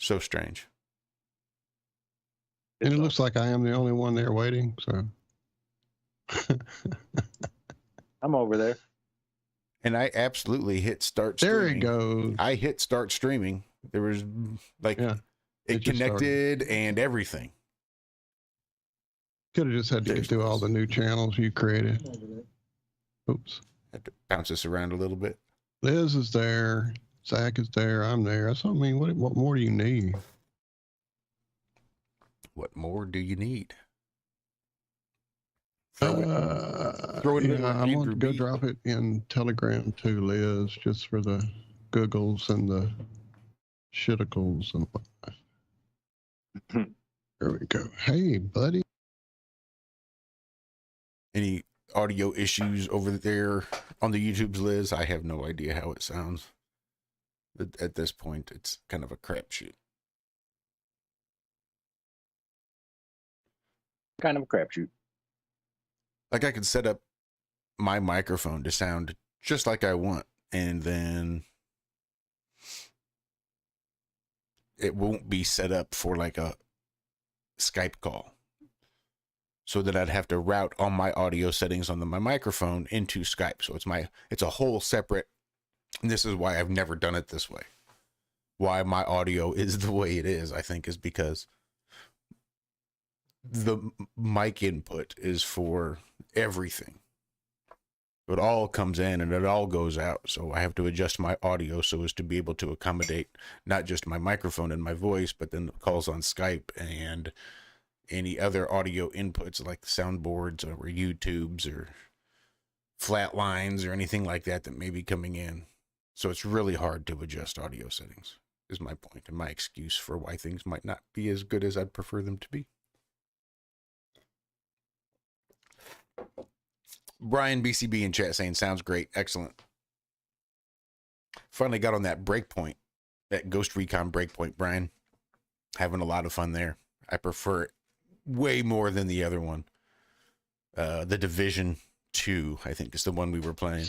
So strange. And it looks like I am the only one there waiting, so. I'm over there. And I absolutely hit start There streaming. it goes. I hit start streaming. There was like, it connected and everything. Could have just had to get through all the new channels you created. Oops. Had to bounce this around a little bit. Liz is there. Zack is there. I'm there. That's what I mean. What more do you need? What more do you need? Throw it I'm going to go drop it in Telegram too, Liz, just for the googles and the shiticles and whatnot. There we go. Hey, buddy. Any audio issues over there on the YouTubes, Liz? I have no idea how it sounds. At this point, it's kind of a crapshoot. Kind of a crapshoot. Like I could set up my microphone to sound just like I want, and then it won't be set up for like a Skype call. So that I'd have to route all my audio settings on my microphone into Skype. So it's a whole separate, and this is why I've never done it this way. Why my audio is the way it is, I think, is because the mic input is for everything. It all comes in and it all goes out. So I have to adjust my audio so as to be able to accommodate not just my microphone and my voice, but then the calls on Skype and any other audio inputs like soundboards or YouTubes or flat lines or anything like that that may be coming in. So it's really hard to adjust audio settings, is my point and my excuse for why things might not be as good as I'd prefer them to be. Brian BCB in chat saying, sounds great. Excellent. Finally got on that breakpoint, that Ghost Recon breakpoint, Brian. Having a lot of fun there. I prefer it way more than the other one. The Division 2, I think, is the one we were playing.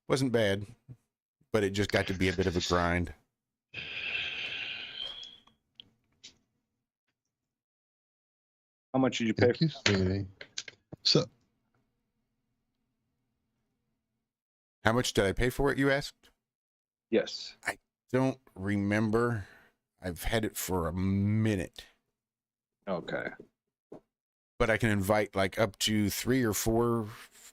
Wasn't bad, but it just got to be a bit of a grind. How much did you pay for? So, how much did I pay for it, you asked? Yes. I don't remember. I've had it for a minute. Okay. But I can invite like up to 3 or 4,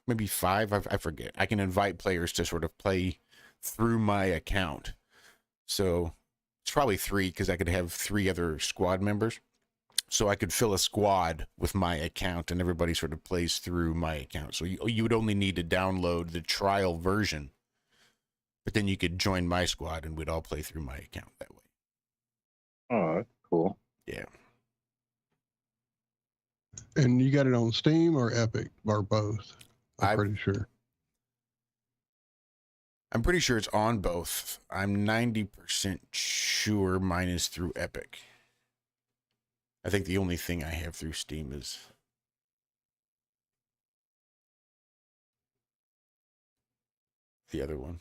maybe 5. I forget. I can invite players to sort of play through my account. So it's probably 3 because I could have 3 other squad members. So I could fill a squad with my account and everybody sort of plays through my account. So you would only need to download the trial version. But then you could join my squad and we'd all play through my account that way. Oh, cool. Yeah. And you got it on Steam or Epic or both? I'm pretty sure. I'm pretty sure it's on both. I'm 90% sure mine is through Epic. I think the only thing I have through Steam is the other one.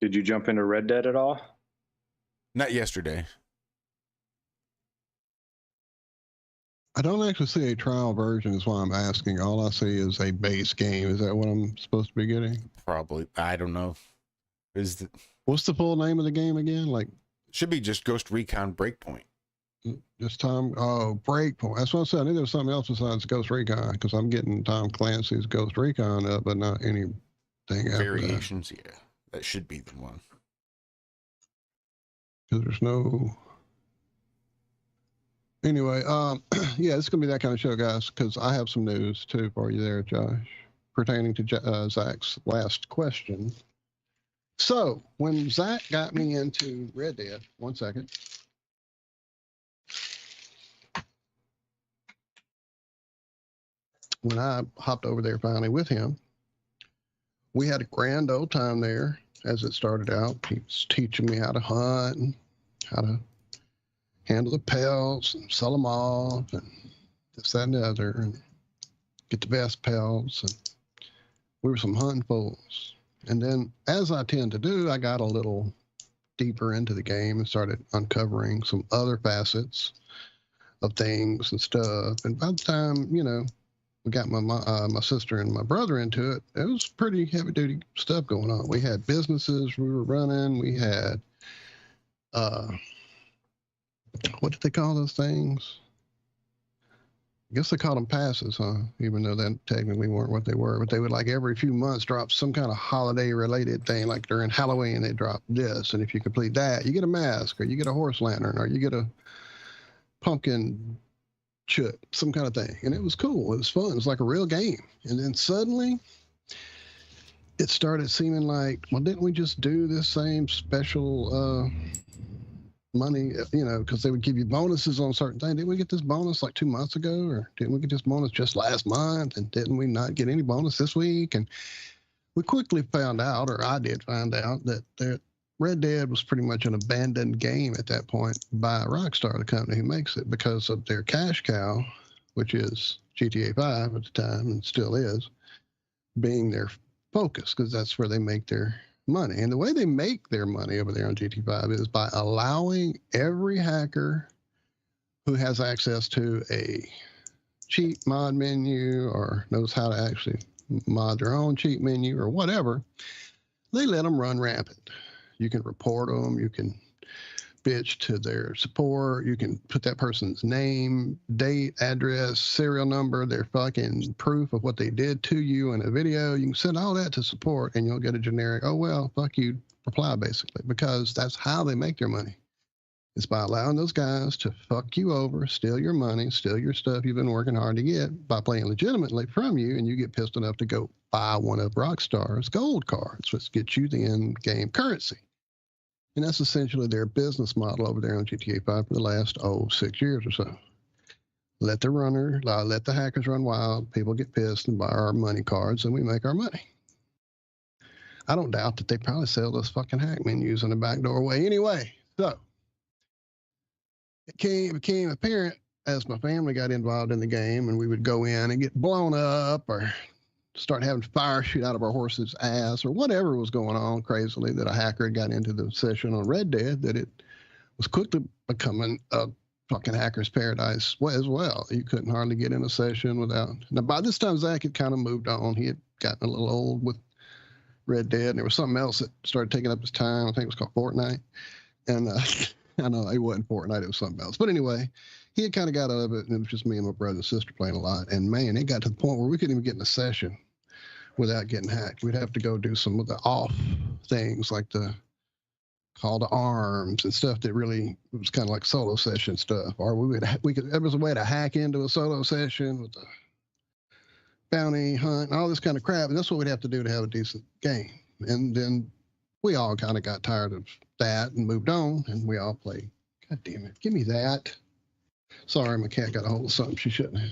Did you jump into Red Dead at all? Not yesterday. I don't actually see a trial version is why I'm asking. All I see is a base game. Is that what I'm supposed to be getting? Probably. I don't know. What's the full name of the game again? Like, should be just Ghost Recon Breakpoint. Just Breakpoint. That's what I said. I knew there was something else besides Ghost Recon because I'm getting Tom Clancy's Ghost Recon up, but not anything variations. Yeah, that should be the one. Because there's no. Anyway, yeah, it's gonna be that kind of show, guys. Because I have some news too for you there, Josh, pertaining to Zach's last question. So when Zack got me into Red Dead, 1 second. When I hopped over there finally with him, we had a grand old time there as it started out. He was teaching me how to hunt and how to handle the pelts and sell them off and this, that, and the other and get the best pelts. And we were some hunting fools. And then, as I tend to do, I got a little deeper into the game and started uncovering some other facets of things and stuff. And by the time, you know, we got my sister and my brother into it, it was pretty heavy duty stuff going on. We had businesses we were running. We had, what did they call those things? I guess they called them passes, huh? Even though that technically weren't what they were. But they would, like, every few months drop some kind of holiday-related thing. Like during Halloween, they drop this. And if you complete that, you get a mask, or you get a horse lantern, or you get a pumpkin chip, some kind of thing. And it was cool. It was fun. It was like a real game. And then suddenly, it started seeming like, well, didn't we just do this same special money, you know, because they would give you bonuses on certain things. Didn't we get this bonus like 2 months ago, or didn't we get this bonus just last month, and didn't we not get any bonus this week? And we quickly found out, or I did find out, that Red Dead was pretty much an abandoned game at that point by Rockstar, the company who makes it, because of their cash cow, which is GTA 5 at the time and still is, being their focus, because that's where they make their money. And the way they make their money over there on GTA 5 is by allowing every hacker who has access to a cheat mod menu or knows how to actually mod their own cheat menu or whatever, they let them run rampant. You can report them, you can bitch to their support, you can put that person's name, date, address, serial number, their fucking proof of what they did to you in a video. You can send all that to support and you'll get a generic, oh, well, fuck you reply, basically, because that's how they make their money. It's by allowing those guys to fuck you over, steal your money, steal your stuff you've been working hard to get by playing legitimately from you, and you get pissed enough to go buy one of Rockstar's gold cards, which gets you the in-game currency. And that's essentially their business model over there on GTA 5 for the last, 6 years or so. Let the hackers run wild, people get pissed and buy our money cards, and we make our money. I don't doubt that they probably sell those fucking hack menus in the back doorway anyway. So it became apparent as my family got involved in the game, and we would go in and get blown up or start having fire shoot out of our horse's ass or whatever was going on crazily, that a hacker had got into the session on Red Dead, that it was quickly becoming a fucking hacker's paradise as well. You couldn't hardly get in a session without. Now, by this time, Zack had kind of moved on. He had gotten a little old with Red Dead, and there was something else that started taking up his time. I think it was called Fortnite. And I know it wasn't Fortnite, it was something else. But anyway, he had kind of got out of it, and it was just me and my brother and sister playing a lot. And man, it got to the point where we couldn't even get in a session without getting hacked. We'd have to go do some of the off things, like the call to arms and stuff that really was kind of like solo session stuff. Or there was a way to hack into a solo session with the bounty hunt and all this kind of crap. And that's what we'd have to do to have a decent game. And then we all kind of got tired of that and moved on, and we all played. God damn it, give me that. Sorry, my cat got a hold of something she shouldn't have.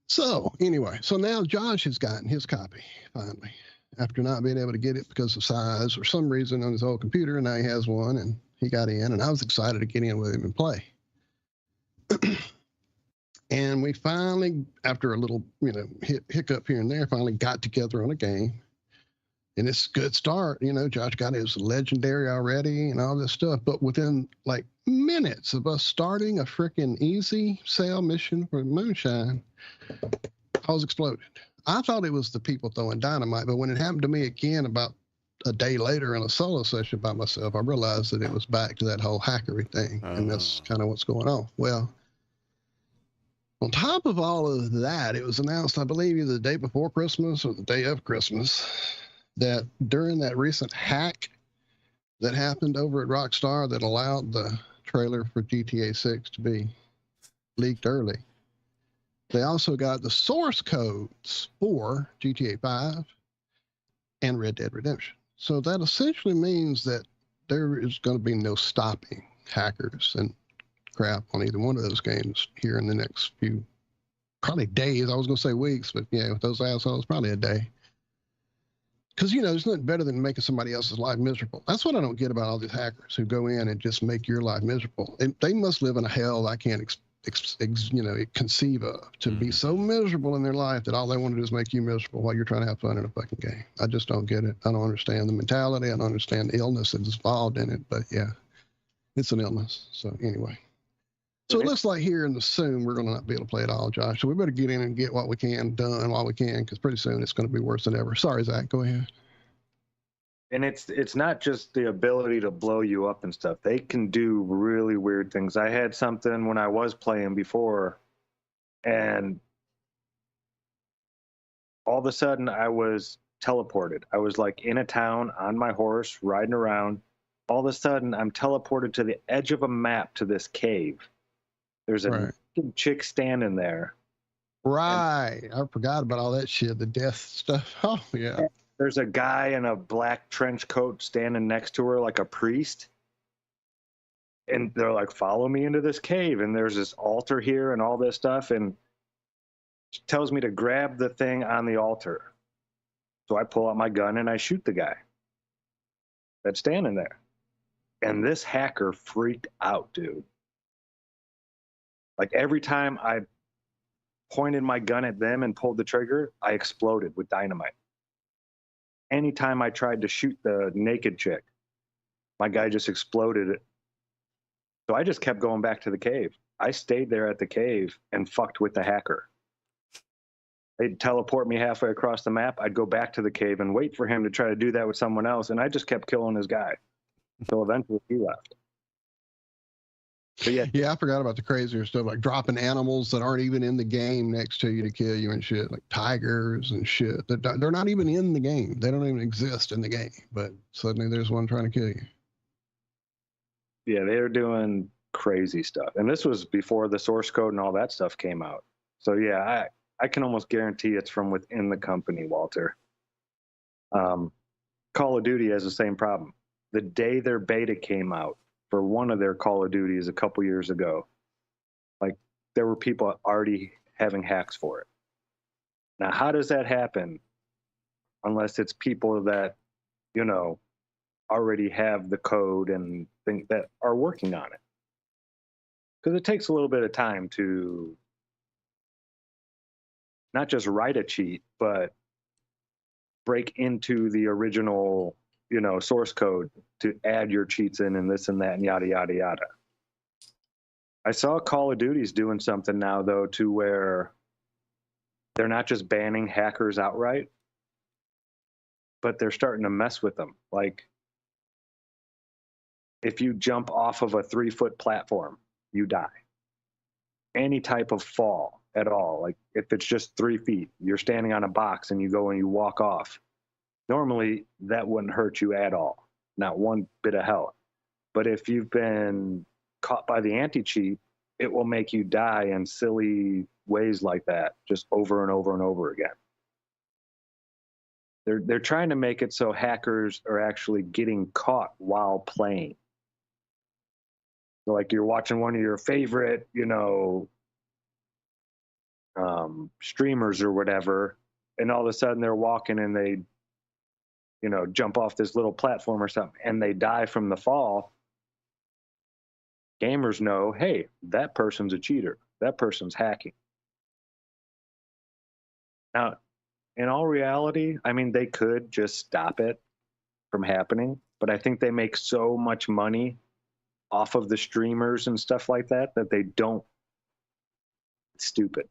So anyway, so now Josh has gotten his copy finally, after not being able to get it because of size or some reason on his old computer, and now he has one, and he got in, and I was excited to get in with him and play. And we finally, after a little, hiccup here and there, finally got together on a game. And it's a good start. Josh got his legendary already and all this stuff. But within like minutes of us starting a freaking easy sale mission for Moonshine, I was exploded. I thought it was the people throwing dynamite, but when it happened to me again about a day later in a solo session by myself, I realized that it was back to that whole hackery thing. And that's kind of what's going on. Well, on top of all of that, it was announced, I believe, either the day before Christmas or the day of Christmas, that during that recent hack that happened over at Rockstar that allowed the trailer for GTA 6 to be leaked early, they also got the source codes for GTA 5 and Red Dead Redemption. So that essentially means that there is going to be no stopping hackers and crap on either one of those games here in the next few, probably days. I was going to say weeks, but yeah, with those assholes, probably a day. Because, there's nothing better than making somebody else's life miserable. That's what I don't get about all these hackers who go in and just make your life miserable. And they must live in a hell I can't conceive of, to be so miserable in their life that all they want to do is make you miserable while you're trying to have fun in a fucking game. I just don't get it. I don't understand the mentality. I don't understand the illness that's involved in it. But yeah, it's an illness. So anyway. So it looks like here in the soon we're going to not be able to play it all, Josh. So we better get in and get what we can done while we can, because pretty soon it's going to be worse than ever. Sorry, Zach. Go ahead. And it's not just the ability to blow you up and stuff. They can do really weird things. I had something when I was playing before, and all of a sudden I was teleported. I was like in a town on my horse riding around. All of a sudden I'm teleported to the edge of a map to this cave. There's a chick standing there. Right. I forgot about all that shit, the death stuff. Oh, yeah. There's a guy in a black trench coat standing next to her like a priest. And they're like, follow me into this cave. And there's this altar here and all this stuff. And she tells me to grab the thing on the altar. So I pull out my gun and I shoot the guy that's standing there. And this hacker freaked out, dude. Like every time I pointed my gun at them and pulled the trigger, I exploded with dynamite. Anytime I tried to shoot the naked chick, my guy just exploded. So I just kept going back to the cave. I stayed there at the cave and fucked with the hacker. They'd teleport me halfway across the map. I'd go back to the cave and wait for him to try to do that with someone else. And I just kept killing his guy. So eventually he left. But yeah, I forgot about the crazier stuff, like dropping animals that aren't even in the game next to you to kill you and shit, like tigers and shit. They're not even in the game. They don't even exist in the game, but suddenly there's one trying to kill you. Yeah, they were doing crazy stuff. And this was before the source code and all that stuff came out. So yeah, I can almost guarantee it's from within the company, Walter. Call of Duty has the same problem. The day their beta came out, for one of their Call of Duties a couple years ago, like there were people already having hacks for it. Now, how does that happen unless it's people that, already have the code and think that are working on it? Because it takes a little bit of time to not just write a cheat, but break into the original source code to add your cheats in and this and that and yada, yada, yada. I saw Call of Duty's doing something now, though, to where they're not just banning hackers outright, but they're starting to mess with them. Like, if you jump off of a 3-foot platform, you die. Any type of fall at all, like if it's just 3 feet, you're standing on a box and you go and you walk off. Normally, that wouldn't hurt you at all, not one bit of health. But if you've been caught by the anti-cheat, it will make you die in silly ways like that, just over and over and over again. They're trying to make it so hackers are actually getting caught while playing. So like you're watching one of your favorite, streamers or whatever, and all of a sudden they're walking and they jump off this little platform or something and they die from the fall. Gamers know, hey, that person's a cheater. That person's hacking. Now, in all reality, I mean, they could just stop it from happening, but I think they make so much money off of the streamers and stuff like that they don't. It's stupid.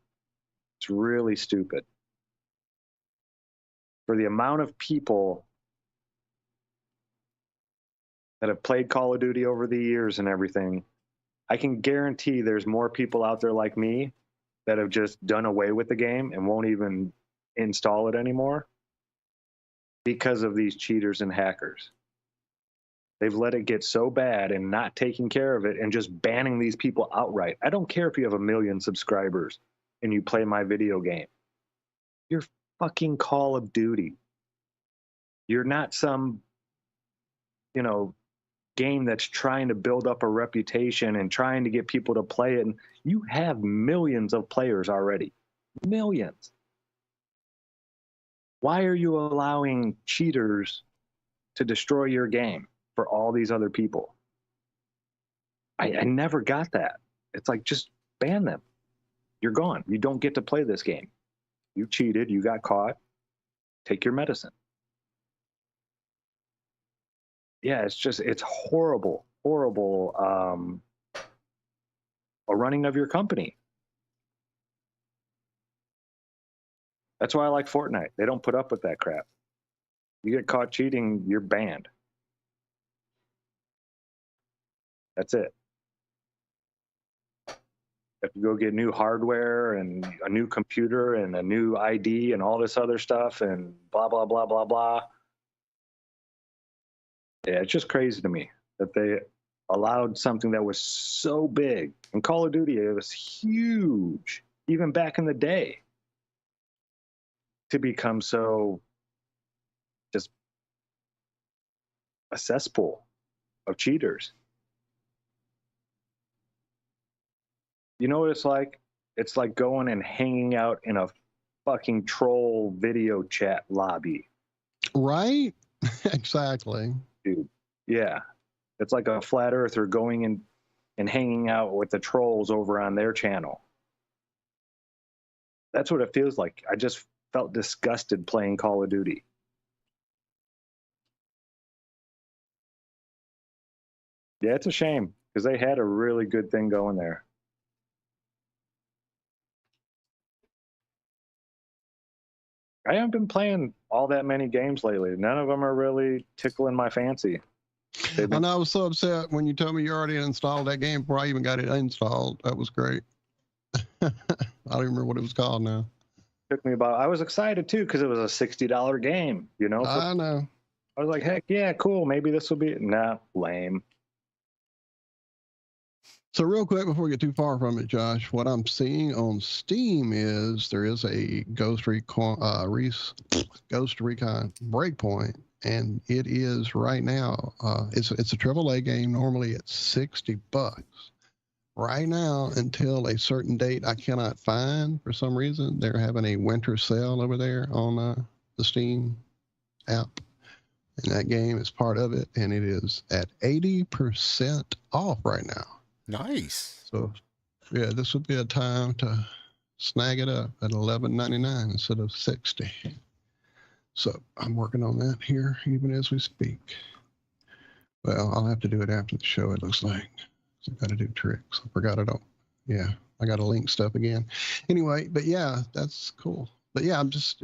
It's really stupid. For the amount of people that have played Call of Duty over the years and everything, I can guarantee there's more people out there like me that have just done away with the game and won't even install it anymore because of these cheaters and hackers. They've let it get so bad and not taking care of it and just banning these people outright. I don't care if you have 1 million subscribers and you play my video game. You're fucking Call of Duty. You're not some, game that's trying to build up a reputation and trying to get people to play it. And you have millions of players already. Millions. Why are you allowing cheaters to destroy your game for all these other people? I never got that. It's like, just ban them. You're gone. You don't get to play this game. You cheated. You got caught. Take your medicine. Yeah, it's horrible, horrible. A running of your company. That's why I like Fortnite. They don't put up with that crap. You get caught cheating, you're banned. That's it. You have to go get new hardware and a new computer and a new ID and all this other stuff and blah, blah, blah, blah, blah. Yeah, it's just crazy to me that they allowed something that was so big. In Call of Duty, it was huge, even back in the day, to become so just a cesspool of cheaters. You know what it's like? It's like going and hanging out in a fucking troll video chat lobby. Right? Exactly. Dude, yeah. It's like a flat earther going in and hanging out with the trolls over on their channel. That's what it feels like. I just felt disgusted playing Call of Duty. Yeah, it's a shame because they had a really good thing going there. I haven't been playing all that many games lately. None of them are really tickling my fancy. And I was so upset when you told me you already installed that game before I even got it installed. That was great. I don't remember what it was called now. Took me about. I was excited too because it was a $60 game. You know. I know. I was like, heck yeah, cool. Maybe this will be. Nah, lame. So real quick before we get too far from it, Josh, what I'm seeing on Steam is there is a Ghost Recon Breakpoint, and it is right now. It's a AAA game. Normally it's $60. Right now, until a certain date I cannot find for some reason, they're having a winter sale over there on the Steam app, and that game is part of it, and it is at 80% off right now. Nice. So, yeah, this would be a time to snag it up at $11.99 instead of $60. So I'm working on that here even as we speak. Well, I'll have to do it after the show, it looks like. So I've got to do tricks. I forgot it all. Yeah, I got to link stuff again. Anyway, but yeah, that's cool. But yeah, I'm just,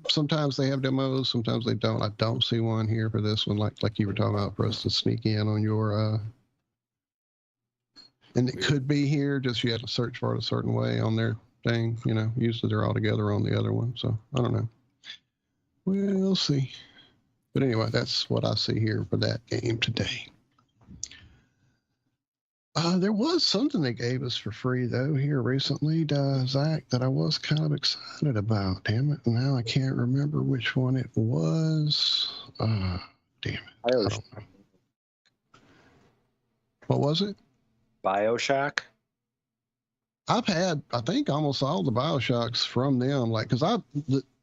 sometimes they have demos, sometimes they don't. I don't see one here for this one, like you were talking about, for us to sneak in on your, and it could be here, just you have to search for it a certain way on their thing. You know, usually they're all together on the other one. So I don't know. We'll see. But anyway, that's what I see here for that game today. There was something they gave us for free, though, here recently, Zack, that I was kind of excited about. Damn it. Now I can't remember which one it was. Damn it. I don't know. What was it? BioShock. I've had, I think, almost all the BioShocks from them. Like, because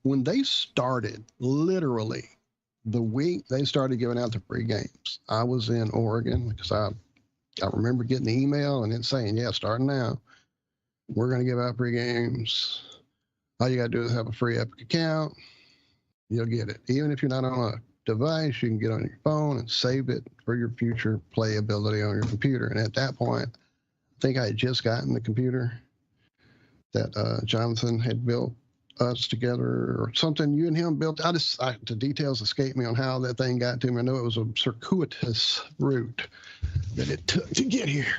when they started, literally, the week they started giving out the free games, I was in Oregon because I remember getting the email and it saying, yeah, starting now, we're going to give out free games. All you got to do is have a free Epic account. You'll get it. Even if you're not on a device, you can get on your phone and save it for your future playability on your computer. And at that point, I think I had just gotten the computer that Jonathan had built us together or something. You and him built. The details escape me on how that thing got to me. I know it was a circuitous route that it took to get here,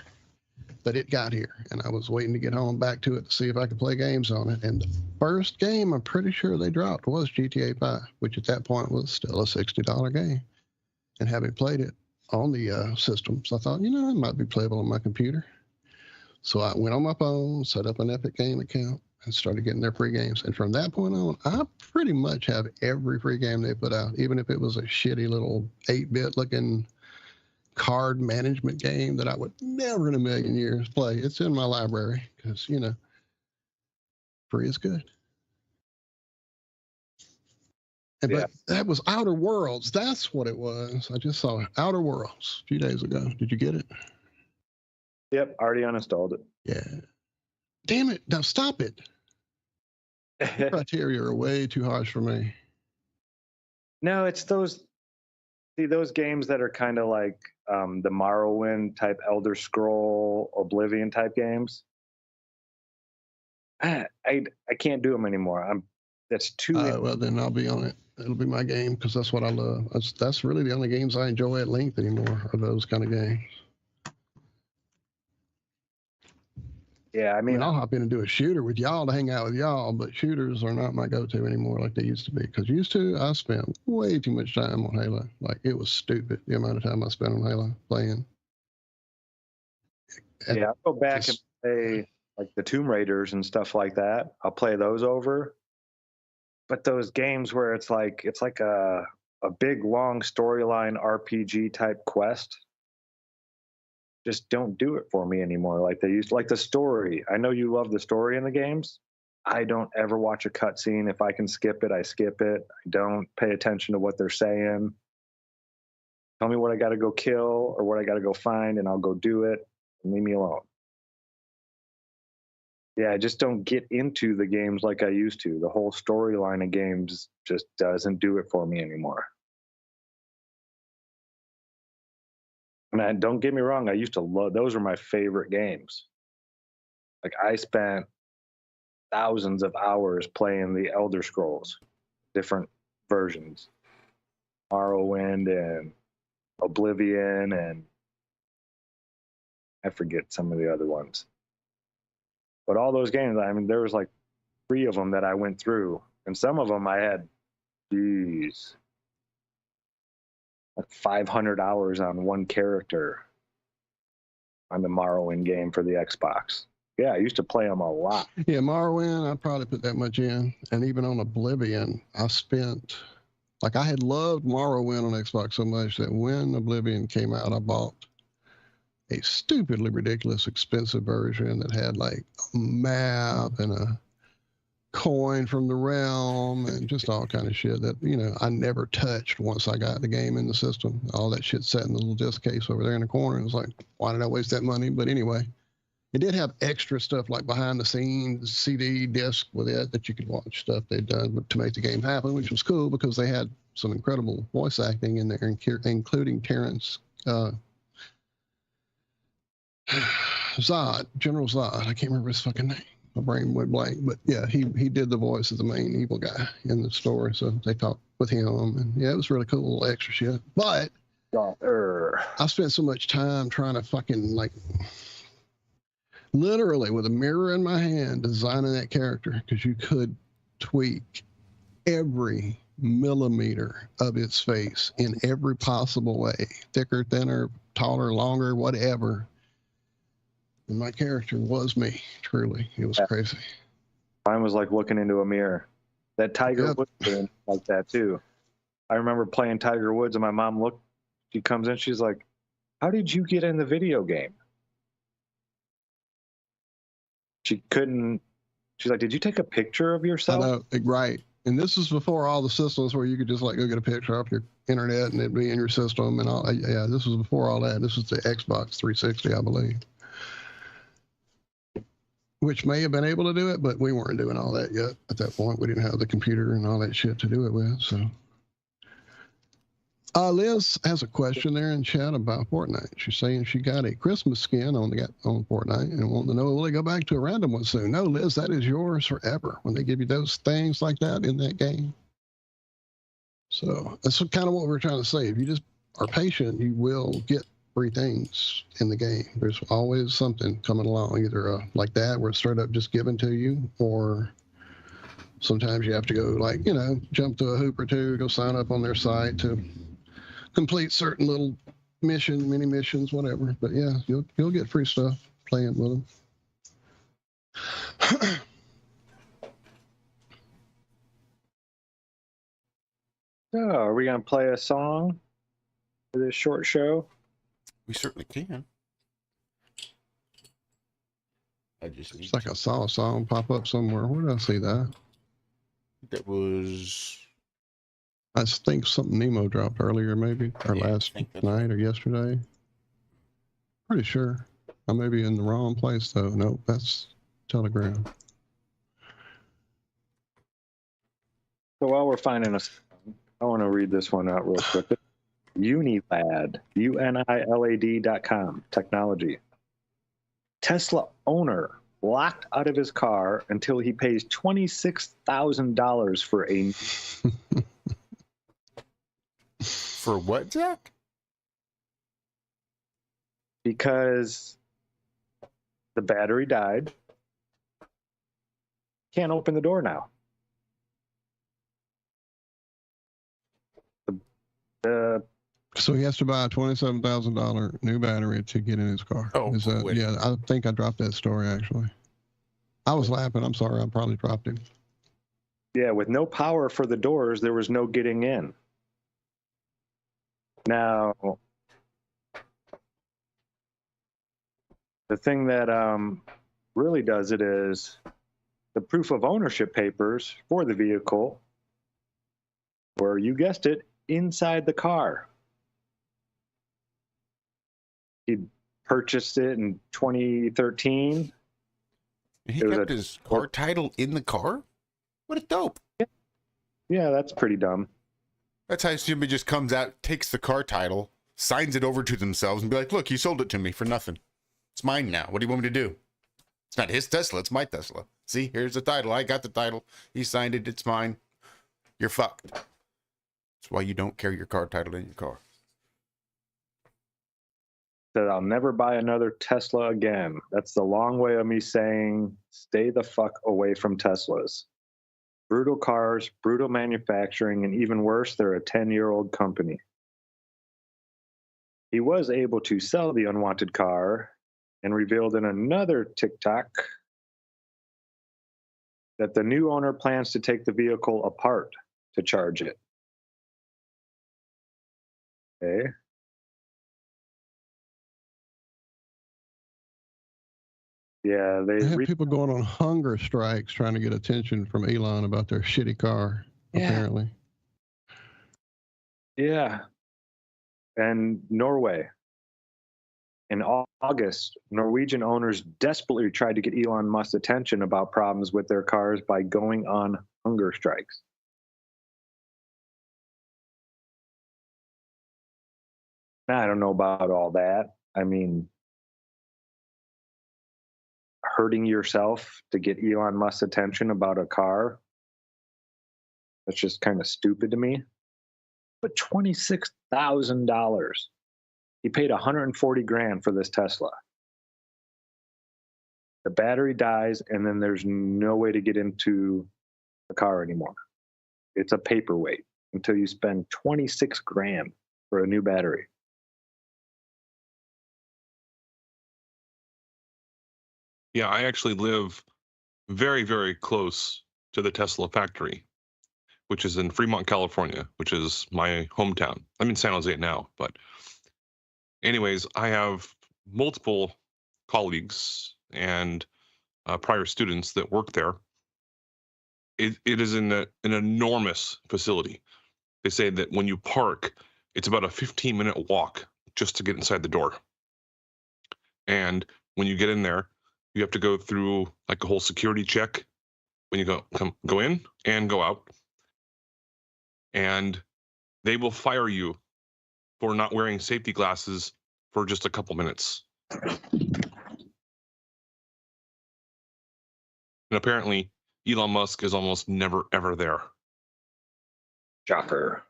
but it got here, and I was waiting to get home back to it to see if I could play games on it. And the first game I'm pretty sure they dropped was GTA 5, which at that point was still a $60 game. And having played it on the systems, I thought, it might be playable on my computer. So I went on my phone, set up an Epic Game account, and started getting their free games. And from that point on, I pretty much have every free game they put out, even if it was a shitty little 8-bit looking card management game that I would never in a million years play. It's in my library because, free is good. And, Yeah. But that was Outer Worlds. That's what it was. I just saw Outer Worlds a few days ago. Did you get it? Yep, already uninstalled it. Yeah. Damn it! Now stop it. Criteria are way too harsh for me. No, it's those games that are kind of like the Morrowind type, Elder Scroll, Oblivion type games. I can't do them anymore. That's too. Well, then I'll be on it. It'll be my game because that's what I love. That's really the only games I enjoy at length anymore are those kind of games. Yeah, I mean, I'll hop in and do a shooter with y'all to hang out with y'all, but shooters are not my go-to anymore like they used to be. Because used to, I spent way too much time on Halo. Like, it was stupid the amount of time I spent on Halo playing. Yeah, I'll go back and play like the Tomb Raiders and stuff like that. I'll play those over. But those games where it's like a big long storyline RPG type quest just don't do it for me anymore like they used to. Like the story. I know you love the story in the games. I don't ever watch a cutscene. If I can skip it, I skip it. I don't pay attention to what they're saying. Tell me what I got to go kill or what I got to go find, and I'll go do it. And leave me alone. Yeah, I just don't get into the games like I used to. The whole storyline of games just doesn't do it for me anymore. And don't get me wrong, I used to love, those were my favorite games. Like I spent thousands of hours playing the Elder Scrolls, different versions, Morrowind and Oblivion, and I forget some of the other ones. But all those games, I mean, there was like 3 of them that I went through, and some of them I had, like 500 hours on one character on the Morrowind game for the Xbox. Yeah, I used to play them a lot. Yeah, Morrowind, I probably put that much in. And even on Oblivion, I spent, like I had loved Morrowind on Xbox so much that when Oblivion came out, I bought a stupidly ridiculous expensive version that had like a map and a coin from the realm and just all kind of shit that, you know, I never touched once I got the game in the system. All that shit sat in the little disc case over there in the corner. It was like, why did I waste that money? But anyway, it did have extra stuff like behind the scenes CD disc with it that you could watch stuff they'd done to make the game happen, which was cool because they had some incredible voice acting in there, including Terrence Zod, General Zod. I can't remember his fucking name. My brain went blank, but yeah, he did the voice of the main evil guy in the story, so they talked with him, and yeah, it was really cool, extra shit. But I spent so much time trying to fucking like literally with a mirror in my hand designing that character because you could tweak every millimeter of its face in every possible way, thicker, thinner, taller, longer, whatever. And my character was me, truly. It was crazy. Mine was like looking into a mirror. That Tiger Woods game like that too. I remember playing Tiger Woods and my mom she comes in, she's like, how did you get in the video game? She's like, did you take a picture of yourself? I know, right. And this was before all the systems where you could just like go get a picture off your internet and it'd be in your system and all. Yeah, this was before all that. This was the Xbox 360, I believe. Which may have been able to do it, but we weren't doing all that yet at that point. We didn't have the computer and all that shit to do it with. So, Liz has a question there in chat about Fortnite. She's saying she got a Christmas skin on Fortnite and wanting to know, will they go back to a random one soon? No, Liz, that is yours forever when they give you those things like that in that game. So that's kind of what we're trying to say. If you just are patient, you will get free things in the game. There's always something coming along, either like that where it's straight up just given to you, or sometimes you have to go like, you know, jump through a hoop or two, go sign up on their site to complete certain little mini missions, whatever. But yeah, you'll get free stuff playing with them. So, are we going to play a song for this short show? We certainly can. It's like I saw a song pop up somewhere. Where did I see that? That was... I think something Nemo dropped earlier, maybe, or last night or yesterday. Pretty sure. I may be in the wrong place, though. Nope, that's Telegram. So while we're finding us, I want to read this one out real quick. Unilad, UNILAD.com, technology. Tesla owner locked out of his car until he pays $26,000 for a... For what, Zack? Because the battery died. Can't open the door now. So he has to buy a $27,000 new battery to get in his car. Oh, wait. Yeah, I think I dropped that story, actually. I was laughing. I'm sorry. I probably dropped it. Yeah, with no power for the doors, there was no getting in. Now, the thing that really does it is the proof of ownership papers for the vehicle were, you guessed it, inside the car. He purchased it in 2013. He kept his car title in the car? What a dope. Yeah, that's pretty dumb. That's how somebody just comes out, takes the car title, signs it over to themselves, and be like, look, you sold it to me for nothing. It's mine now. What do you want me to do? It's not his Tesla. It's my Tesla. See, here's the title. I got the title. He signed it. It's mine. You're fucked. That's why you don't carry your car title in your car. Said, I'll never buy another Tesla again. That's the long way of me saying, stay the fuck away from Teslas. Brutal cars, brutal manufacturing, and even worse, they're a 10-year-old company. He was able to sell the unwanted car and revealed in another TikTok that the new owner plans to take the vehicle apart to charge it. Okay. Yeah, They have people going on hunger strikes trying to get attention from Elon about their shitty car, apparently. Yeah. And Norway. In August, Norwegian owners desperately tried to get Elon Musk's attention about problems with their cars by going on hunger strikes. I don't know about all that. I mean, hurting yourself to get Elon Musk's attention about a car, that's just kind of stupid to me. But $26,000. He paid $140,000 for this Tesla. The battery dies, and then there's no way to get into the car anymore. It's a paperweight until you spend $26,000 for a new battery. Yeah, I actually live very, very close to the Tesla factory, which is in Fremont, California, which is my hometown. I'm in San Jose now, but anyways, I have multiple colleagues and prior students that work there. It is an enormous facility. They say that when you park, it's about a 15-minute walk just to get inside the door. And when you get in there, you have to go through like a whole security check when you go in and go out. And they will fire you for not wearing safety glasses for just a couple minutes. And apparently, Elon Musk is almost never, ever there. Shocker.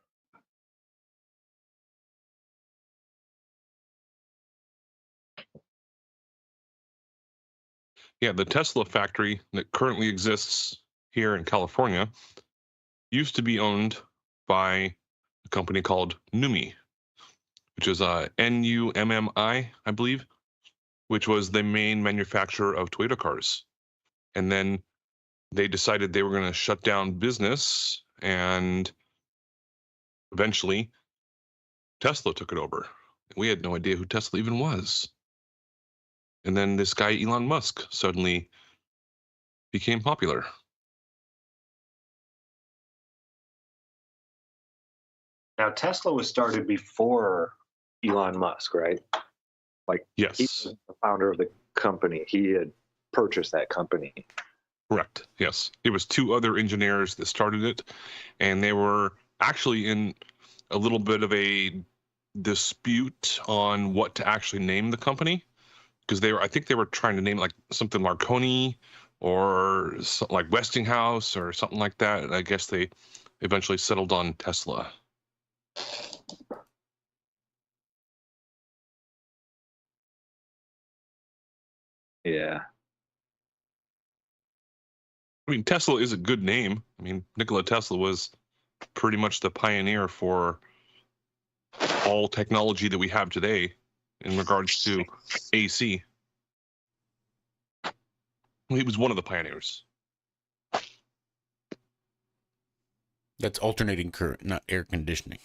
Yeah, the Tesla factory that currently exists here in California used to be owned by a company called Numi, which is Nummi, I believe, which was the main manufacturer of Toyota cars. And then they decided they were going to shut down business, and eventually Tesla took it over. We had no idea who Tesla even was. And then this guy, Elon Musk, suddenly became popular. Now, Tesla was started before Elon Musk, right? Like, yes, he was the founder of the company. He had purchase that company. Correct. Yes. It was two other engineers that started it, and they were actually in a little bit of a dispute on what to actually name the company, because I think they were trying to name it like something Marconi or like Westinghouse or something like that. And I guess they eventually settled on Tesla. Yeah. I mean, Tesla is a good name. I mean, Nikola Tesla was pretty much the pioneer for all technology that we have today in regards to AC. He was one of the pioneers. That's alternating current, not air conditioning.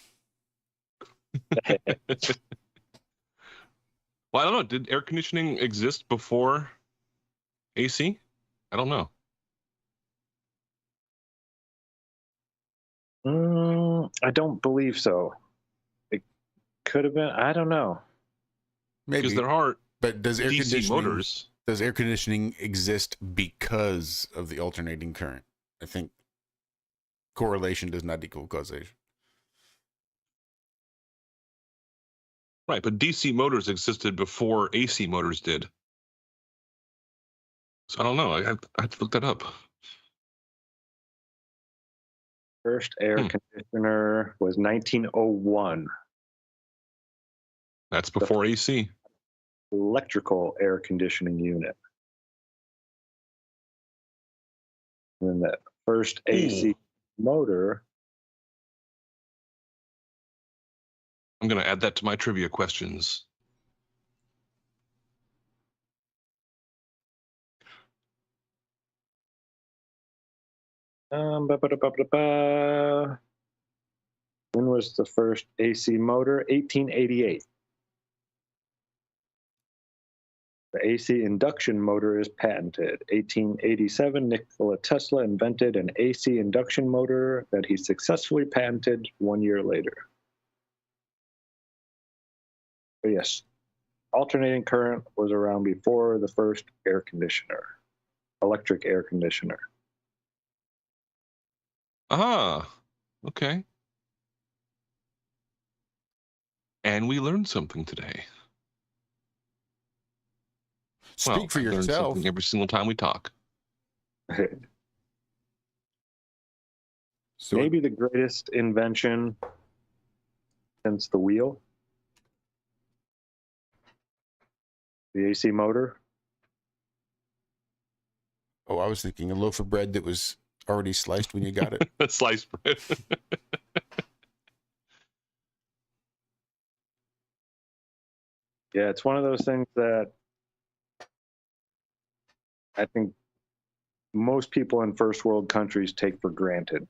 Well, I don't know. Did air conditioning exist before AC? I don't know. I don't believe so. It could have been. I don't know. Maybe Because there are but does air DC conditioning motors. Does air conditioning exist because of the alternating current? I think correlation does not equal causation. Right, but DC motors existed before AC motors did. So I don't know. I have to look that up. First air conditioner was 1901. That's before AC. Electrical air conditioning unit. And then the first AC motor. I'm going to add that to my trivia questions. Ba-ba-da-ba-ba-ba. When was the first AC motor? 1888. The AC induction motor is patented. 1887, Nikola Tesla invented an AC induction motor that he successfully patented 1 year later. But yes, alternating current was around before the first air conditioner, electric air conditioner. Ah, okay. And we learned something today. Speak for I learn yourself. something every single time we talk. So Maybe the greatest invention since the wheel, the AC motor. I was thinking a loaf of bread that was already sliced when you got it. Sliced bread. Yeah, it's one of those things that I think most people in first world countries take for granted.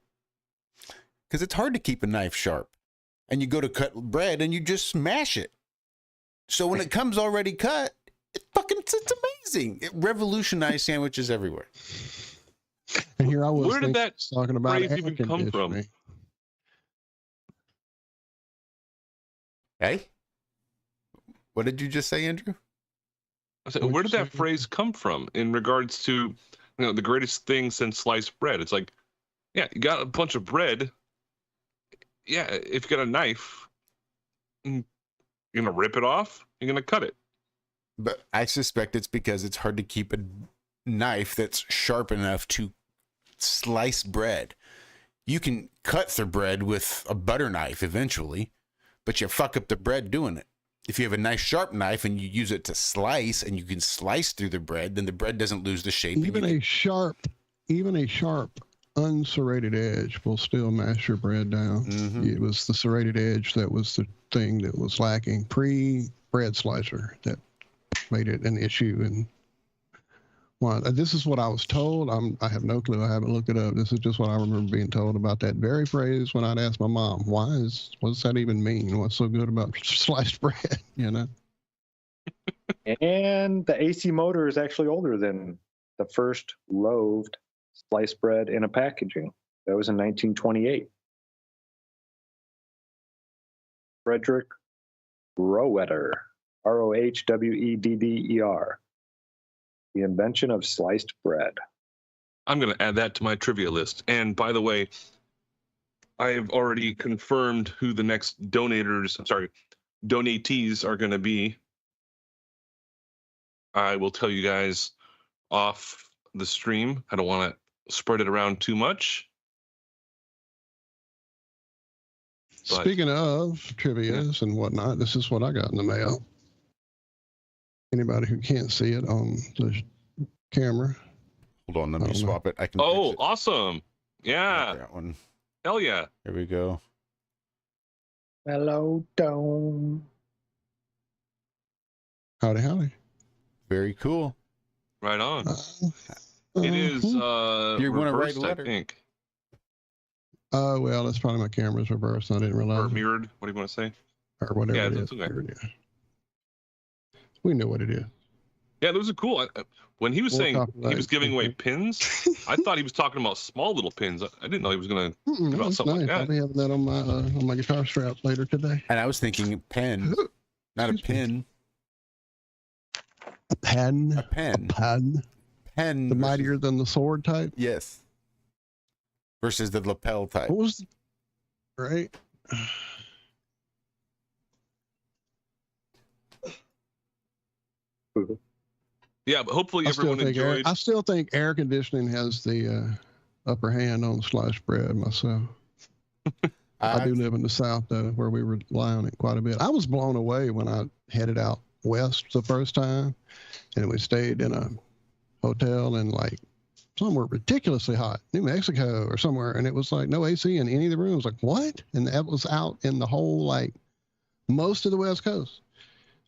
Because it's hard to keep a knife sharp. And you go to cut bread and you just smash it. So when it comes already cut, it's amazing. It revolutionized sandwiches everywhere. And here I was Where did that talking about phrase air even come from? conditioning. Hey? What did you just say, Andrew? I said, What'd where you did that say? phrase come from in regards to, the greatest thing since sliced bread? It's like, yeah, you got a bunch of bread. Yeah, if you got a knife, you're going to rip it off, you're going to cut it. But I suspect it's because it's hard to keep a knife that's sharp enough to slice bread. You can cut the bread with a butter knife eventually, but you fuck up the bread doing it. If you have a nice sharp knife and you use it to slice and you can slice through the bread, then the bread doesn't lose the shape. Even a sharp, unserrated edge will still mash your bread down. Mm-hmm. It was the serrated edge that was the thing that was lacking pre-bread slicer that made it an issue. And this is what I was told. I have no clue. I haven't looked it up. This is just what I remember being told about that very phrase when I'd ask my mom, what does that even mean? What's so good about sliced bread, And the AC motor is actually older than the first loaved sliced bread in a packaging. That was in 1928. Frederick Rohwedder, Rohwedder. The invention of sliced bread. I'm going to add that to my trivia list. And by the way, I have already confirmed who the next donatees are going to be. I will tell you guys off the stream. I don't want to spread it around too much. But, speaking of trivias and whatnot, this is what I got in the mail. Anybody who can't see it on the camera. Hold on, let me swap it. I can. oh, fix it. Awesome! Yeah, That one. hell yeah! There we go. Hello, Dome. Howdy, howdy. Very cool. Right on. It is You want to write reversed, a letter? I think, Oh, well, that's probably my camera's reversed. I didn't realize. or mirrored. What do you want to say? Or whatever Yeah, it is. that's okay. Mirrored, yeah. We know what it is. Yeah, those are cool. When he was We'll saying talk he about was it. giving away pins, I thought he was talking about small little pins. I didn't know he was going to. No, About it's something like nice. that. I'll be having that on my guitar straps later today. And I was thinking pen, not a Excuse me. pin. A pen. A pen. A pen. Pen. The versus- mightier than the sword type. Yes. Versus the lapel type. What was right? Yeah, but hopefully everyone enjoyed. I still think air conditioning has the upper hand on sliced bread myself. I do live in the South, though, where we rely on it quite a bit. I was blown away when I headed out west the first time, and we stayed in a hotel in like somewhere ridiculously hot, New Mexico or somewhere, and it was like no AC in any of the rooms. Like, what? And that was out in the whole, like, most of the West Coast.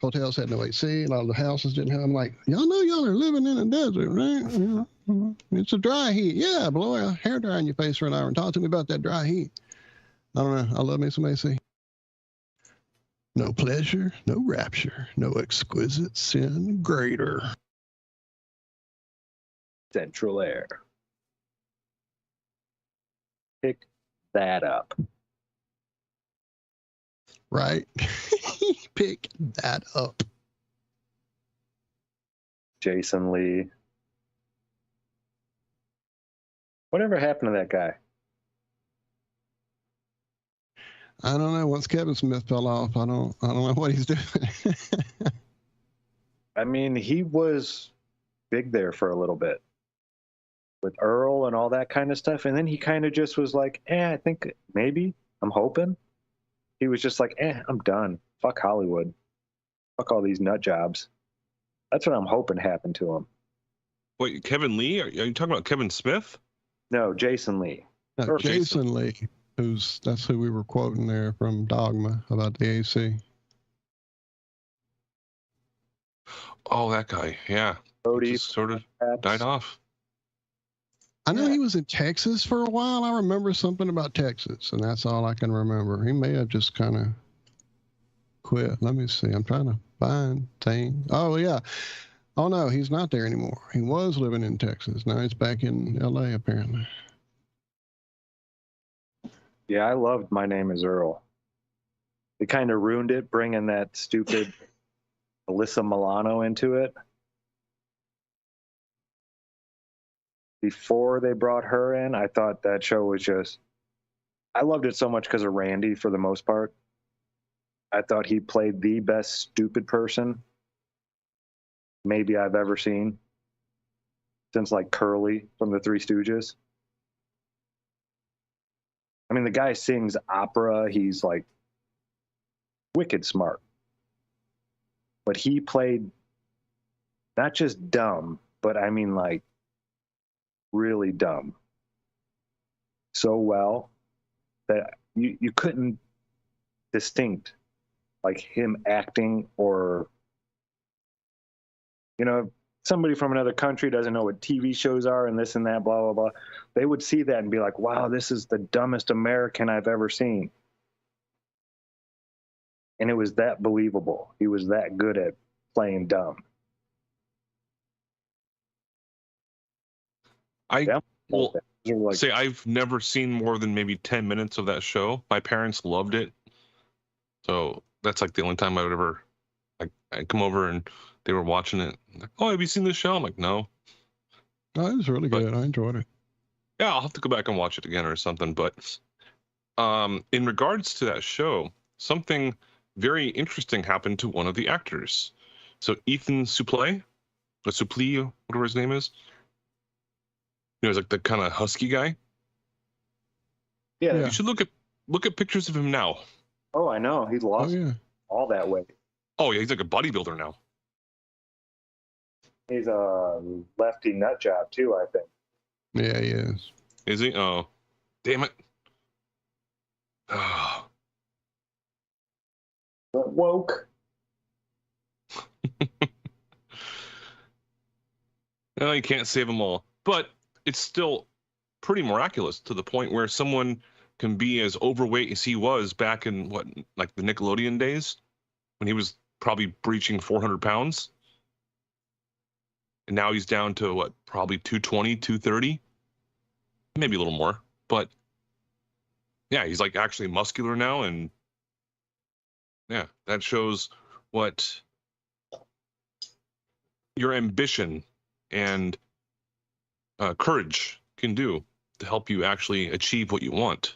Hotels had no AC. A lot of the houses didn't have. I'm like, y'all know y'all are living in a desert, right? Yeah. It's a dry heat. Yeah, blow a hairdryer in your face for an hour and talk to me about that dry heat. I don't know. I love me some AC. No pleasure, no rapture, no exquisite sin greater. Central Air. Pick that up. Right? Pick that up. Jason Lee. Whatever happened to that guy? I don't know. Once Kevin Smith fell off, I don't know what he's doing. I mean, he was big there for a little bit with Earl and all that kind of stuff. And then he kind of just was like, I think maybe, I'm hoping. He was just like, I'm done. Fuck Hollywood. Fuck all these nut jobs. That's what I'm hoping happened to him. Wait, Kevin Lee? Are you talking about Kevin Smith? No, Jason Lee. No, Or Jason Lee, that's who we were quoting there from Dogma about the AC. Oh, that guy. Yeah. Cody, Just sort of died off. I know Yeah. he was in Texas for a while. I remember something about Texas, and that's all I can remember. He may have just kind of quit. Let me see. I'm trying to find things. Oh, yeah. Oh, no, he's not there anymore. He was living in Texas. Now he's back in L.A., apparently. Yeah, I loved My Name is Earl. They kind of ruined it, bringing that stupid Alyssa Milano into it. Before they brought her in, I thought that show was just... I loved it so much because of Randy, for the most part. I thought he played the best stupid person maybe I've ever seen. Since, like, Curly from the Three Stooges. I mean, the guy sings opera. He's, like, wicked smart. But he played not just dumb, but I mean, like, really dumb so well that you couldn't distinct, like, him acting or, you know, somebody from another country doesn't know what TV shows are and this and that, blah, blah, blah. They would see that and be like, wow, this is the dumbest American I've ever seen. And it was that believable. He was that good at playing dumb. I Yeah. will Like, say I've never seen more than maybe 10 minutes of that show. My parents loved it. So that's like the only time I would ever, I'd come over and they were watching it. Like, oh, have you seen this show? I'm like, no. Oh, it was really good. I enjoyed it. Yeah, I'll have to go back and watch it again or something. But in regards to that show, something very interesting happened to one of the actors. So Ethan Suplee, or Suplee, whatever his name is. He's like the kind of husky guy. Yeah. Yeah. You should look at pictures of him now. Oh, I know. He's Oh, lost yeah. all that weight. Oh yeah, he's like a bodybuilder now. He's a lefty nut job too, I think. Yeah, he is. Is he? Oh, damn it. Oh. Woke. No, you can't save them all. But it's still pretty miraculous to the point where someone can be as overweight as he was back in like the Nickelodeon days when he was probably breaching 400 pounds. And now he's down to probably 220, 230, maybe a little more. But yeah, he's like actually muscular now. And yeah, that shows what your ambition and courage can do to help you actually achieve what you want.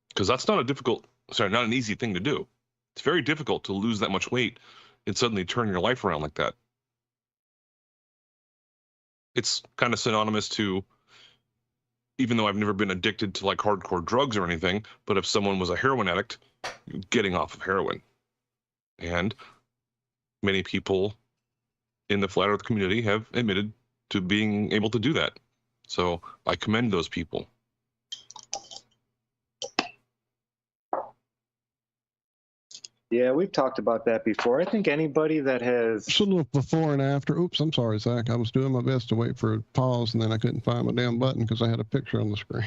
Because that's not an easy thing to do. It's very difficult to lose that much weight and suddenly turn your life around like that. It's kind of synonymous to, even though I've never been addicted to like hardcore drugs or anything, but if someone was a heroin addict, getting off of heroin. And many people in the flat earth community have admitted to being able to do that. So I commend those people. Yeah, we've talked about that before. I think anybody that has... Just a little before and after. Oops, I'm sorry, Zach. I was doing my best to wait for a pause, and then I couldn't find my damn button because I had a picture on the screen.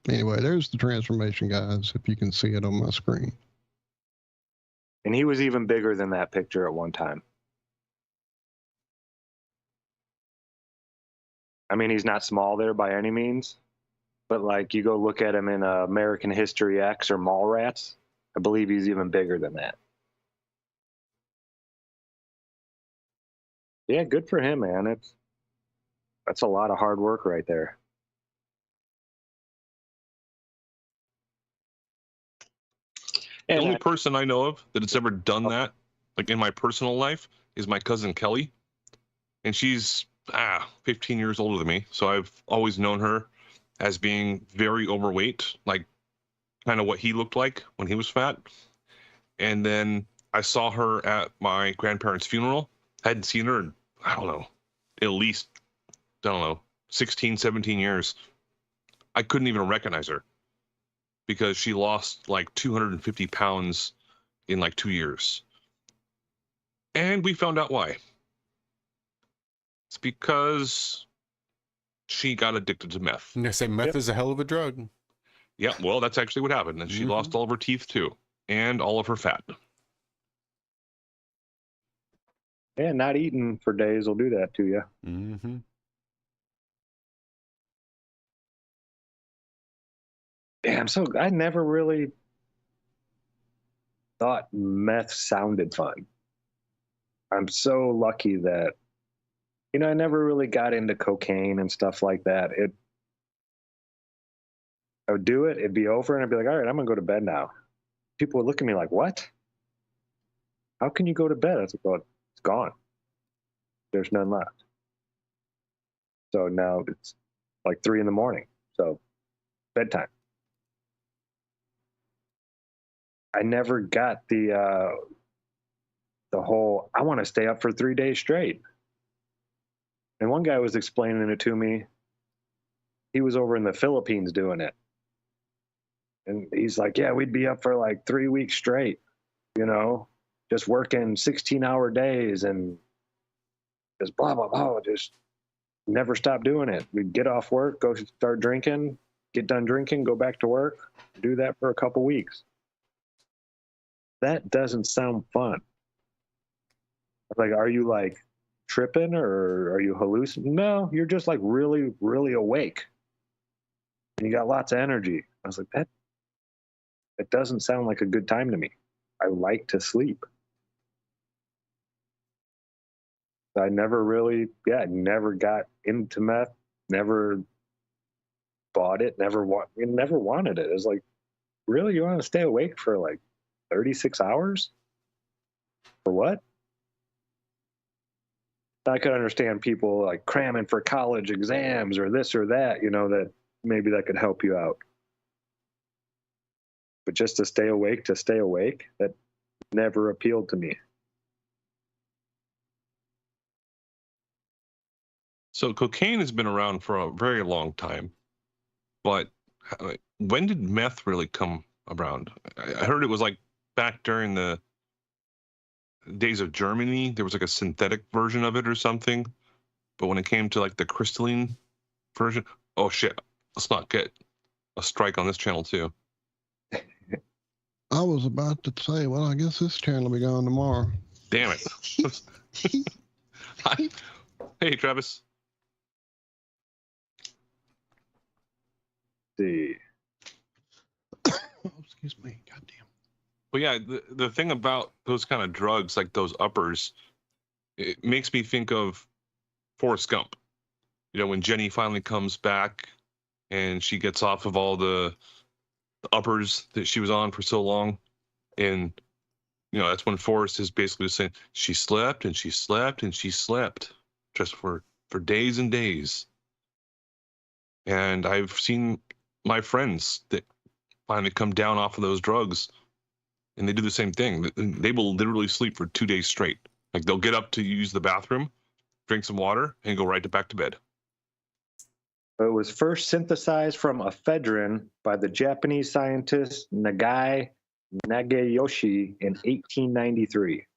Anyway, there's the transformation, guys, if you can see it on my screen. And he was even bigger than that picture at one time. I mean, he's not small there by any means, but like you go look at him in American History X or Mallrats, I believe he's even bigger than that. Yeah, good for him, man. That's a lot of hard work right there. The And only person I know of that has ever done that, like in my personal life, is my cousin Kelly. And she's 15 years older than me. So I've always known her as being very overweight, like kind of what he looked like when he was fat. And then I saw her at my grandparents' funeral. I hadn't seen her in, I don't know, at least, 16, 17 years. I couldn't even recognize her because she lost like 250 pounds in like 2 years. And we found out why. It's because she got addicted to meth. I'm gonna say meth is a hell of a drug. Yeah, well, that's actually what happened. And she lost all of her teeth too, and all of her fat. yeah, not eating for days will do that to you. Mm-hmm. Damn, so I never really thought meth sounded fun. I'm so lucky that, I never really got into cocaine and stuff like that. I would do it, it'd be over, and I'd be like, all right, I'm gonna go to bed now. People would look at me like, what? How can you go to bed? I was like, well, it's gone. There's none left. So now it's like 3 a.m. So bedtime. I never got the whole, I want to stay up for 3 days straight. And one guy was explaining it to me. He was over in the Philippines doing it. And he's like, yeah, we'd be up for like 3 weeks straight, just working 16-hour days and just blah, blah, blah, just never stop doing it. We'd get off work, go start drinking, get done drinking, go back to work, do that for a couple weeks. That doesn't sound fun. Like, are you like tripping or are you hallucinating? No, you're just like really, really awake. And you got lots of energy. I was like, that doesn't sound like a good time to me. I like to sleep. I never really, never got into meth, never bought it, never wanted it. It was like, really? You want to stay awake for like 36 hours? For what? I could understand people like cramming for college exams or this or that, that maybe that could help you out. But just to stay awake, that never appealed to me. So cocaine has been around for a very long time, but when did meth really come around? I heard it was like back during the days of Germany. There was like a synthetic version of it or something. But when it came to like the crystalline version, oh shit, let's not get a strike on this channel too. I was about to say, well, I guess this channel will be gone tomorrow. Damn it. Hey, Travis. See. Oh, excuse me. Goddamn. But yeah, the thing about those kind of drugs, like those uppers, it makes me think of Forrest Gump. When Jenny finally comes back and she gets off of all the uppers that she was on for so long. And, that's when Forrest is basically just saying, she slept and she slept and she slept just for days and days. And I've seen my friends that finally come down off of those drugs and they do the same thing. They will literally sleep for 2 days straight. Like they'll get up to use the bathroom, drink some water, and go right back to bed. It was first synthesized from ephedrine by the Japanese scientist Nagai Nagayoshi in 1893.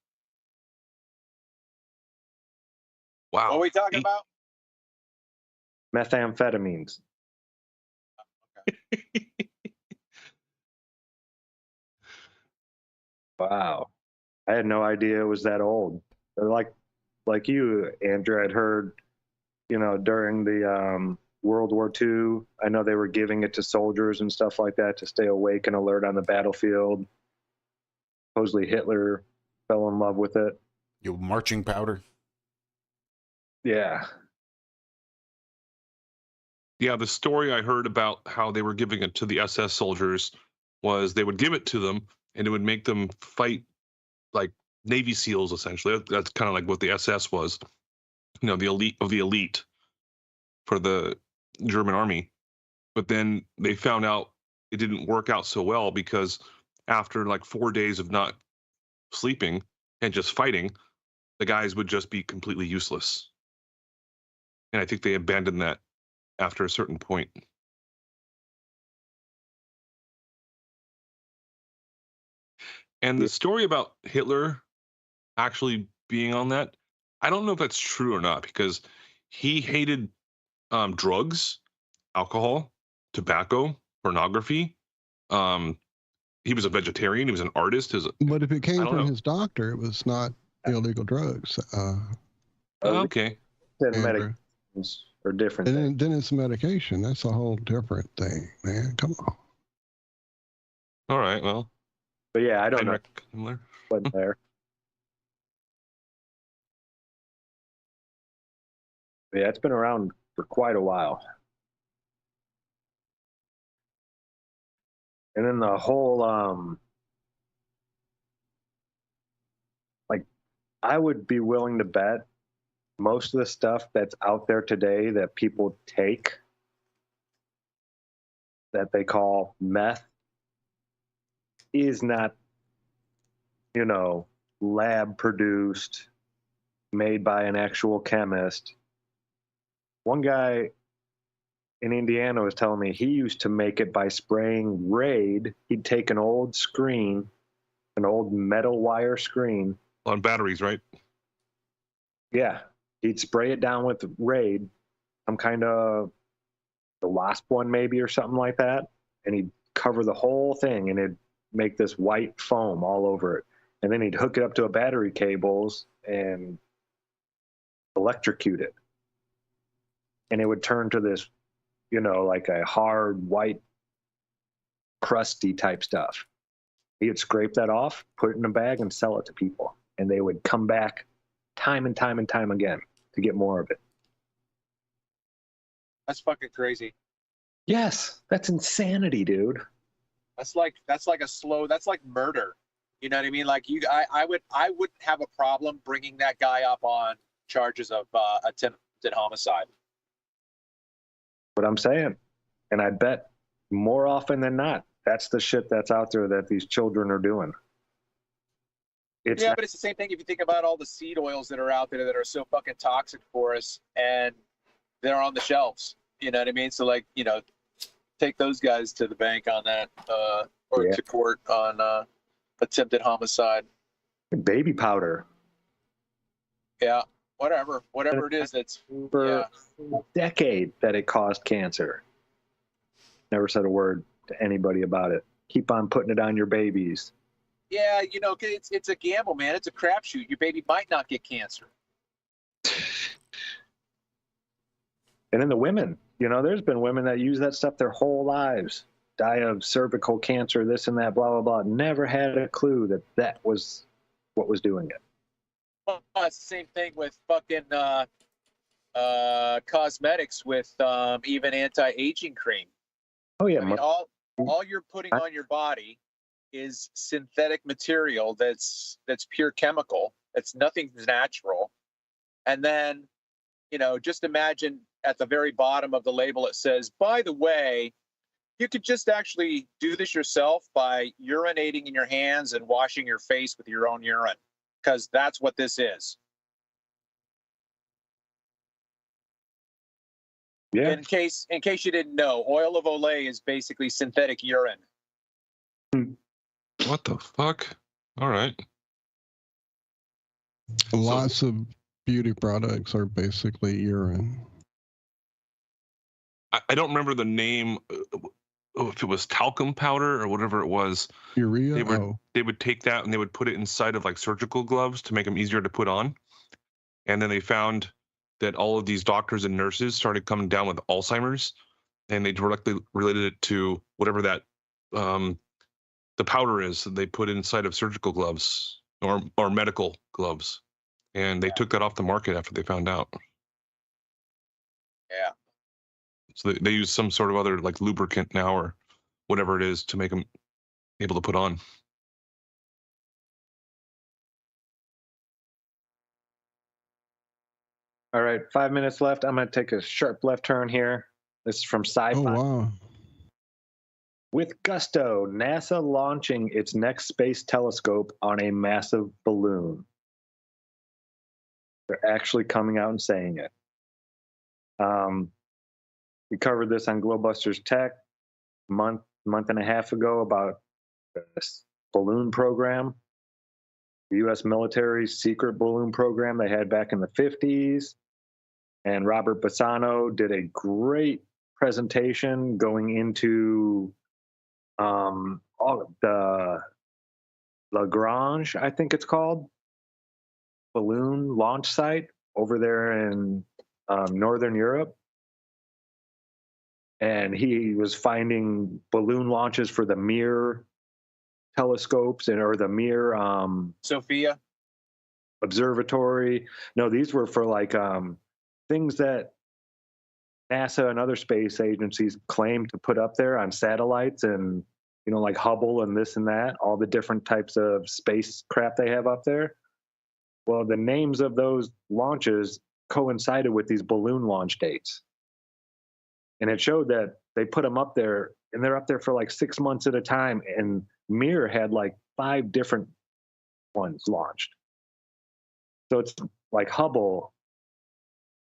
Wow. What are we talking about? Methamphetamines. Okay. Wow. I had no idea it was that old. They're like you, Andrew, I'd heard, during the World War II, I know they were giving it to soldiers and stuff like that to stay awake and alert on the battlefield. Supposedly Hitler fell in love with it. Your marching powder. Yeah. Yeah, the story I heard about how they were giving it to the SS soldiers was they would give it to them and it would make them fight like Navy SEALs, essentially. That's kind of like what the SS was, the elite of the elite for the German army. But then they found out it didn't work out so well because after like 4 days of not sleeping and just fighting, the guys would just be completely useless. And I think they abandoned that after a certain point. And the story about Hitler actually being on that, I don't know if that's true or not, because he hated drugs, alcohol, tobacco, pornography. He was a vegetarian. He was an artist. But if it came from know. his doctor, it was not illegal drugs. Okay. Medications are different. And then it's medication. That's a whole different thing, man. Come on. All right. Well. But yeah, I don't know Himmler. what's there. But yeah, it's been around for quite a while. And then the whole, I would be willing to bet most of the stuff that's out there today that people take that they call meth is not, lab produced, made by an actual chemist. One guy in Indiana was telling me he used to make it by spraying Raid. He'd take an old screen, an old metal wire screen. On batteries, right? Yeah. He'd spray it down with Raid, some kind of the Wasp one maybe or something like that. And he'd cover the whole thing and it'd make this white foam all over it. And then he'd hook it up to a battery cables and electrocute it. And it would turn to this, like a hard, white, crusty type stuff. He would scrape that off, put it in a bag, and sell it to people. And they would come back time and time and time again to get more of it. That's fucking crazy. Yes, that's insanity, dude. That's like murder. You know what I mean? Like I wouldn't have a problem bringing that guy up on charges of attempted homicide. What I'm saying, and I bet more often than not, that's the shit that's out there that these children are doing. It's But it's the same thing if you think about all the seed oils that are out there that are so fucking toxic for us, and they're on the shelves. You know what I mean? So like, take those guys to the bank on that, or to court on attempted homicide. Baby powder. Yeah, whatever it is. That's for a decade that it caused cancer. Never said a word to anybody about it. Keep on putting it on your babies. Yeah, it's a gamble, man. It's a crapshoot. Your baby might not get cancer. And then the women, there's been women that use that stuff their whole lives, die of cervical cancer, this and that, blah, blah, blah. Never had a clue that was what was doing it. Well, it's the same thing with fucking cosmetics, with even anti-aging cream. Oh, yeah. I mean, all you're putting on your body is synthetic material that's pure chemical. It's nothing natural. And then, just imagine at the very bottom of the label, it says, by the way, you could just actually do this yourself by urinating in your hands and washing your face with your own urine, because that's what this is. Yeah. In case you didn't know, oil of Olay is basically synthetic urine. What the fuck? All right. Lots of beauty products are basically urine. I don't remember the name, if it was talcum powder or whatever it was. Urea? They would take that and they would put it inside of like surgical gloves to make them easier to put on. And then they found that all of these doctors and nurses started coming down with Alzheimer's, and they directly related it to whatever that the powder is that they put inside of surgical gloves or medical gloves. And they took that off the market after they found out. Yeah. So they use some sort of other like lubricant now or whatever it is to make them able to put on. All right, 5 minutes left. I'm going to take a sharp left turn here. This is from Sci-Fi. Oh, wow. With gusto, NASA launching its next space telescope on a massive balloon. They're actually coming out and saying it. We covered this on Globebusters Tech a month and a half ago about this balloon program, the U.S. military's secret balloon program they had back in the 50s. And Robert Bassano did a great presentation going into all the Lagrange, I think it's called, balloon launch site over there in Northern Europe. And he was finding balloon launches for the Mir telescopes or the Mir Sophia observatory. No, these were for like things that NASA and other space agencies claim to put up there on satellites, and like Hubble and this and that, all the different types of spacecraft they have up there. Well, the names of those launches coincided with these balloon launch dates. And it showed that they put them up there, and they're up there for like 6 months at a time. And Mir had like 5 different ones launched. So it's like Hubble,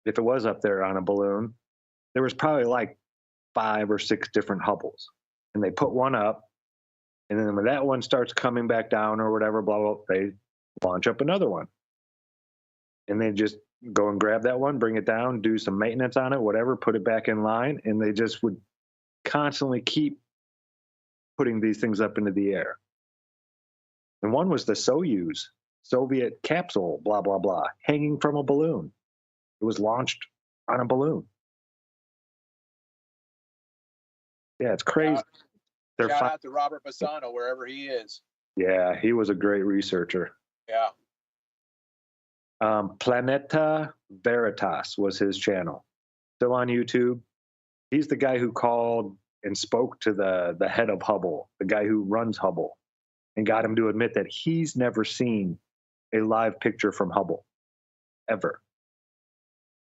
if it was up there on a balloon, there was probably like 5 or 6 different Hubbles. And they put one up, and then when that one starts coming back down or whatever, blah, blah, they launch up another one. And they just go and grab that one, bring it down, do some maintenance on it, whatever, put it back in line, and they just would constantly keep putting these things up into the air. And one was the Soyuz, Soviet capsule, blah, blah, blah, hanging from a balloon. It was launched on a balloon. Yeah, it's crazy. shout out to Robert Bassano, wherever he is. Yeah, he was a great researcher. Yeah. Planeta Veritas was his channel. Still on YouTube. He's the guy who called and spoke to the head of Hubble, the guy who runs Hubble, and got him to admit that he's never seen a live picture from Hubble, ever.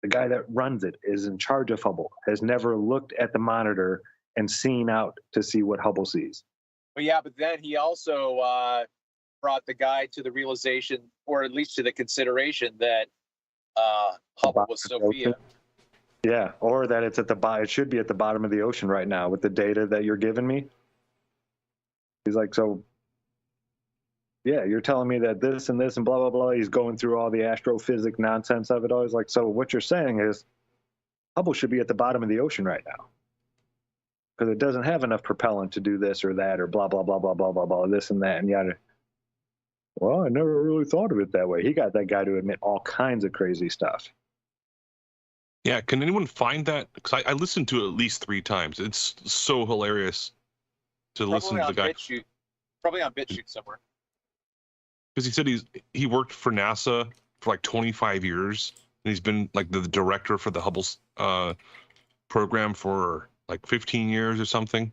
The guy that runs it, is in charge of Hubble, has never looked at the monitor and seen out to see what Hubble sees. Well, yeah, but then he also brought the guy to the realization, or at least to the consideration, that Hubble was Sophia. Yeah, or that it's at the bottom. It should be at the bottom of the ocean right now with the data that you're giving me. He's like, so, yeah, you're telling me that this and this and blah, blah, blah. He's going through all the astrophysics nonsense of it all. He's like, so what you're saying is Hubble should be at the bottom of the ocean right now because it doesn't have enough propellant to do this or that or blah, blah, blah, blah, blah, blah, blah, this and that and yada. Well, I never really thought of it that way. He got that guy to admit all kinds of crazy stuff. Yeah, can anyone find that? Because I listened to it at least 3 times. It's so hilarious to listen to the guy. Probably on BitChute somewhere. Because he said he worked for NASA for like 25 years, and he's been like the director for the Hubble program for like 15 years or something.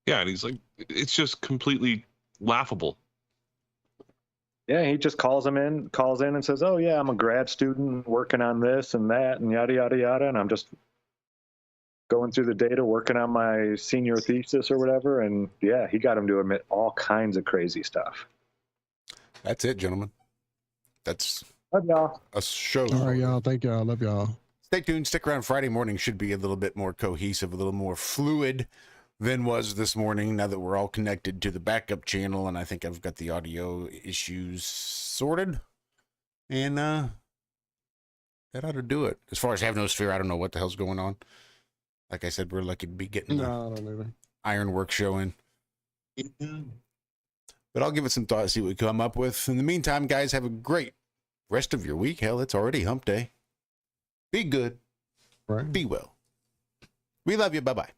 Yeah, and he's like, it's just completely laughable. Yeah, he just calls in and says, oh, yeah, I'm a grad student working on this and that and yada, yada, yada. And I'm just going through the data, working on my senior thesis or whatever. And yeah, he got him to admit all kinds of crazy stuff. That's it, gentlemen. That's Love y'all. a show. All right, y'all. Thank y'all. Love y'all. Stay tuned. Stick around. Friday morning should be a little bit more cohesive, a little more fluid than was this morning, now that we're all connected to the backup channel, and I think I've got the audio issues sorted. And that ought to do it. As far as Havenosphere, I don't know what the hell's going on. Like I said, we're lucky to be getting the No, I don't either. IRONWORX show in. But I'll give it some thought, see what we come up with. In the meantime, guys, have a great rest of your week. Hell, it's already hump day. Be good. Right. Be well. We love you. Bye-bye.